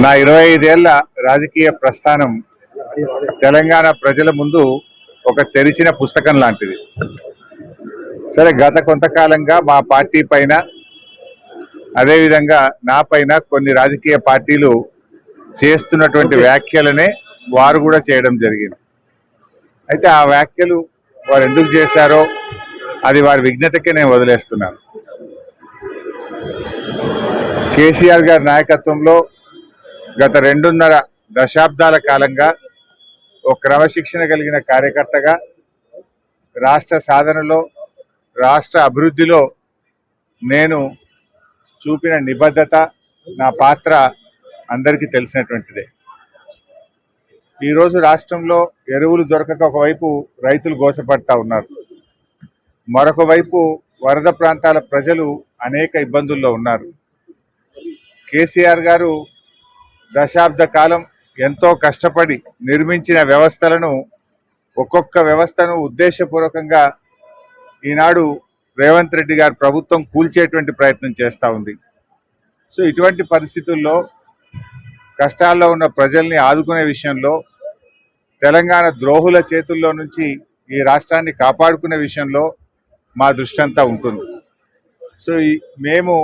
నా 25 ఏళ్ల రాజకీయ ప్రస్థానం తెలంగాణ ప్రజల ముందు ఒక తెరిచిన పుస్తకం లాంటిది. సరే, గత కొంతకాలంగా మా పార్టీ పైన అదేవిధంగా నా పైన కొన్ని రాజకీయ పార్టీలు చేస్తున్నటువంటి వ్యాఖ్యలనే వారు కూడా చేయడం జరిగింది. అయితే ఆ వ్యాఖ్యలు వారు ఎందుకు చేశారో అది వారి విజ్ఞతకే నేను వదిలేస్తున్నాను. కేసీఆర్ గారి నాయకత్వంలో గత 2.5 దశాబ్దాల కాలంగా ఒక క్రమశిక్షణ కలిగిన కార్యకర్తగా రాష్ట్ర సాధనలో, రాష్ట్ర అభివృద్ధిలో నేను చూపిన నిబద్ధత, నా పాత్ర అందరికీ తెలిసినటువంటిదే. ఈరోజు రాష్ట్రంలో ఎరువులు దొరకక ఒకవైపు రైతులు గోసపడతా ఉన్నారు, మరొక వైపు వరద ప్రాంతాల ప్రజలు అనేక ఇబ్బందుల్లో ఉన్నారు. కేసీఆర్ గారు దశాబ్ద కాలం ఎంతో కష్టపడి నిర్మించిన వ్యవస్థలను, ఒక్కొక్క వ్యవస్థను ఉద్దేశపూర్వకంగా ఈనాడు రేవంత్ రెడ్డి గారి ప్రభుత్వం కూల్చేటువంటి ప్రయత్నం చేస్తూ ఉంది. సో ఇటువంటి పరిస్థితుల్లో కష్టాల్లో ఉన్న ప్రజల్ని ఆదుకునే విషయంలో, తెలంగాణ ద్రోహుల చేతుల్లో నుంచి ఈ రాష్ట్రాన్ని కాపాడుకునే విషయంలో మా దృష్టి అంతా ఉంటుంది. సో మేము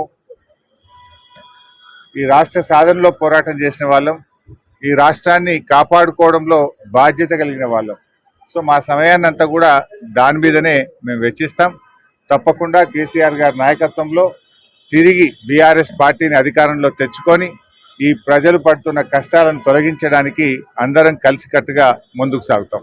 ఈ రాష్ట్ర సాధనలో పోరాటం చేసిన వాళ్ళం, ఈ రాష్ట్రాన్ని కాపాడుకోవడంలో బాధ్యత కలిగిన వాళ్ళం. సో మా సమయాన్ని అంతా కూడా దాని మీదనే మేము వెచ్చిస్తాం. తప్పకుండా కేసీఆర్ గారి నాయకత్వంలో తిరిగి బీఆర్ఎస్ పార్టీని అధికారంలో తెచ్చుకొని ఈ ప్రజలు పడుతున్న కష్టాలను తొలగించడానికి అందరం కలిసికట్టుగా ముందుకు సాగుతాం.